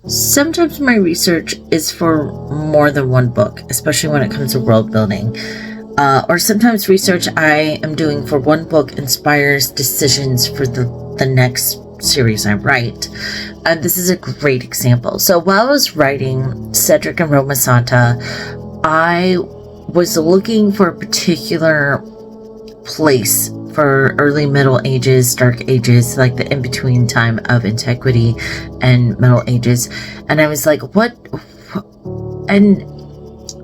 sometimes my research is for more than one book, especially when it comes to world building. Or sometimes research I am doing for one book inspires decisions for the next series I write. And this is a great example. So while I was writing Cedric and Roma Santa, I was looking for a particular place for early Middle Ages, Dark Ages, like the in-between time of Antiquity and Middle Ages. And I was like, what? And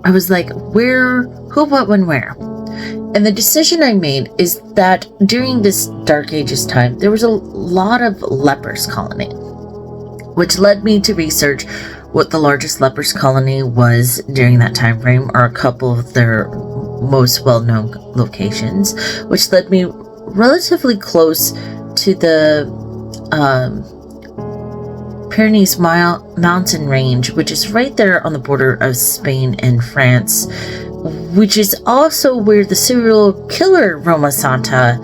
I was like, where, who, what, when, where? And the decision I made is that during this Dark Ages time, there was a lot of lepers colony, which led me to research what the largest lepers colony was during that time frame, or a couple of their most well-known locations, which led me relatively close to the Pyrenees mountain range, which is right there on the border of Spain and France, which is also where the serial killer Roma Santa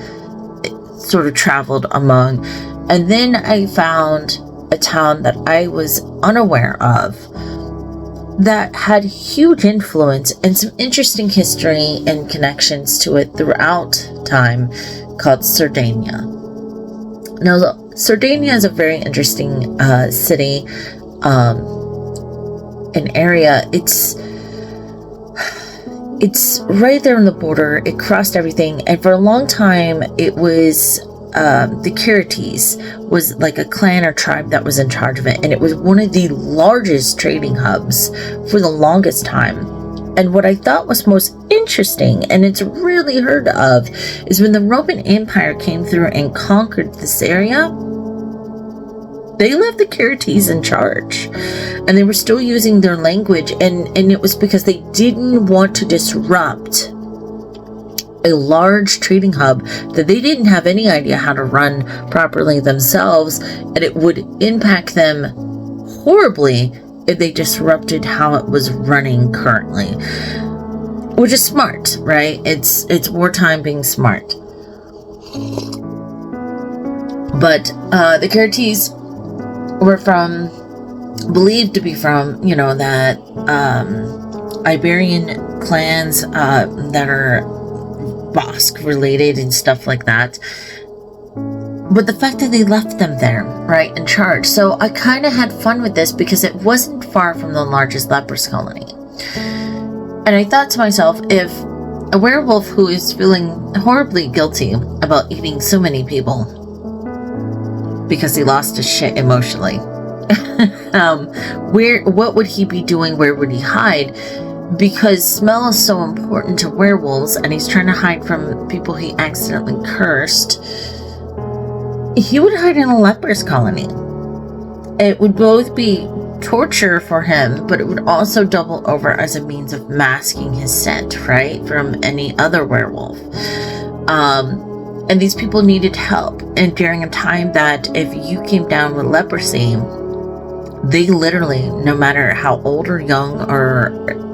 sort of traveled among. And then I found a town that I was unaware of that had huge influence and some interesting history and connections to it throughout time, called Cerdanya. Now, Cerdanya is a very interesting city and area. It's right there on the border. It crossed everything, and for a long time it was the Keretes was like a clan or tribe that was in charge of it, and it was one of the largest trading hubs for the longest time. And what I thought was most interesting, and it's really heard of, is when the Roman Empire came through and conquered this area, they left the Keretes in charge, and they were still using their language, and it was because they didn't want to disrupt a large trading hub that they didn't have any idea how to run properly themselves, and it would impact them horribly if they disrupted how it was running currently, which is smart, right? It's wartime being smart. But the Keretes were believed to be from, that Iberian clans that are Basque related and stuff like that. But the fact that they left them there, right, in charge. So I kind of had fun with this because it wasn't far from the largest lepers colony. And I thought to myself, if a werewolf who is feeling horribly guilty about eating so many people because he lost his shit emotionally, what would he be doing? Where would he hide? Because smell is so important to werewolves, and he's trying to hide from people he accidentally cursed, he would hide in a leper's colony. It would both be torture for him, but it would also double over as a means of masking his scent, right, from any other werewolf. And these people needed help, and during a time that if you came down with leprosy, they literally, no matter how old or young or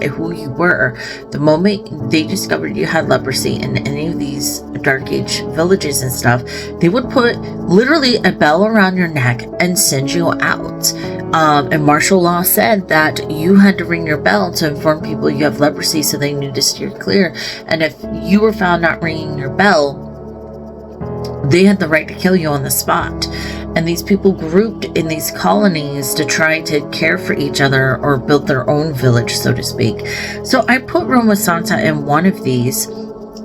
who you were, the moment they discovered you had leprosy in any of these Dark Age villages and stuff, they would put literally a bell around your neck and send you out. And martial law said that you had to ring your bell to inform people you have leprosy so they knew to steer clear. And if you were found not ringing your bell, they had the right to kill you on the spot. And these people grouped in these colonies to try to care for each other or build their own village, so to speak. So I put Roma Santa in one of these,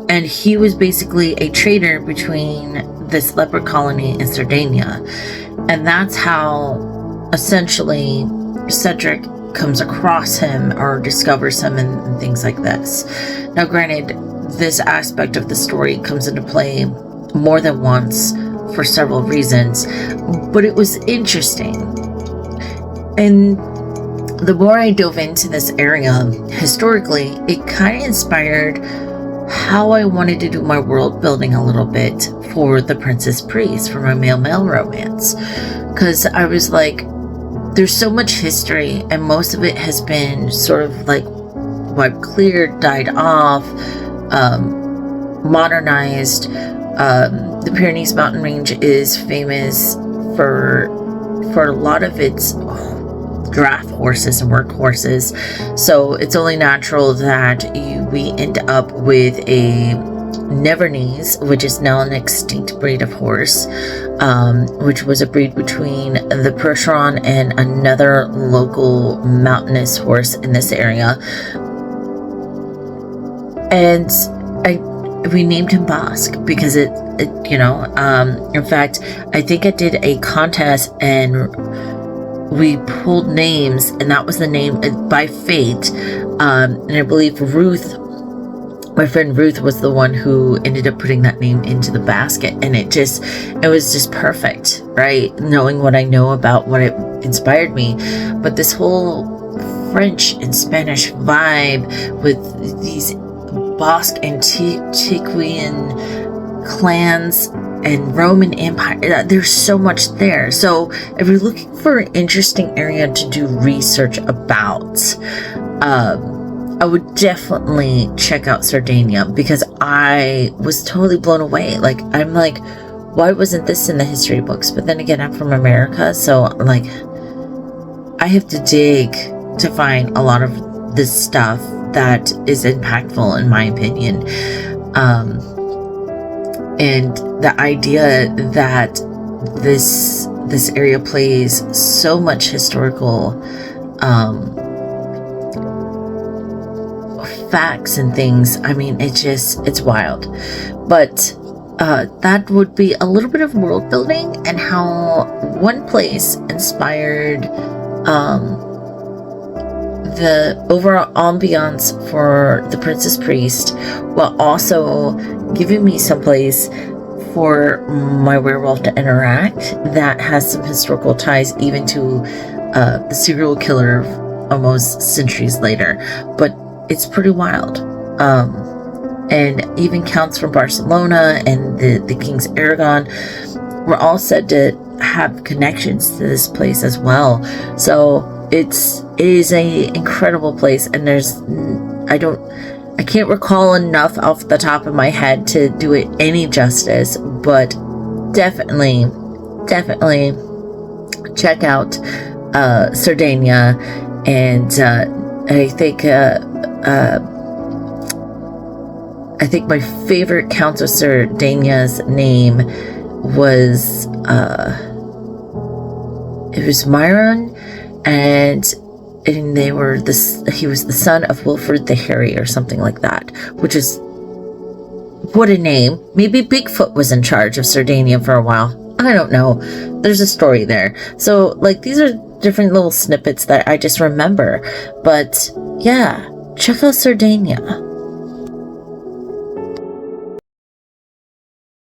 and he was basically a trader between this leper colony and Cerdanya. And that's how essentially Cedric comes across him or discovers him and things like this. Now, granted, this aspect of the story comes into play more than once for several reasons, but it was interesting. And the more I dove into this area historically, it kind of inspired how I wanted to do my world building a little bit for the Princess Priest, for my male-male romance, because I was like, there's so much history, and most of it has been sort of like wiped clear, died off, modernized. The Pyrenees mountain range is famous for a lot of its draft horses and work horses. So it's only natural that we end up with a Nevernese, which is now an extinct breed of horse, which was a breed between the Percheron and another local mountainous horse in this area. And we named him Bosque because it in fact, I think I did a contest and we pulled names, and that was the name by fate. And I believe Ruth, my friend Ruth, was the one who ended up putting that name into the basket, and it was just perfect, right? Knowing what I know about what it inspired me. But this whole French and Spanish vibe with these Basque Antiquian clans and Roman Empire, there's so much there. So if you're looking for an interesting area to do research about, I would definitely check out Cerdanya, because I was totally blown away. Like, I'm like, why wasn't this in the history books? But then again, I'm from America, so like, I have to dig to find a lot of this stuff that is impactful, in my opinion. And the idea that this area plays so much historical facts and things, I mean, it's wild. But that would be a little bit of world building and how one place inspired the overall ambiance for the Princess Priest, while also giving me some place for my werewolf to interact that has some historical ties even to the serial killer almost centuries later. But it's pretty wild. And even counts from Barcelona and the King's Aragon were all said to have connections to this place as well. So it is a incredible place, and I can't recall enough off the top of my head to do it any justice, but definitely check out Cerdanya. And I think my favorite Count of Cerdanya's name was it was Myron, and he was the son of Wilfred the Hairy or something like that, which is, what a name. Maybe Bigfoot was in charge of Cerdanya for a while. I don't know. There's a story there. So, like, these are different little snippets that I just remember. But yeah, check out Cerdanya.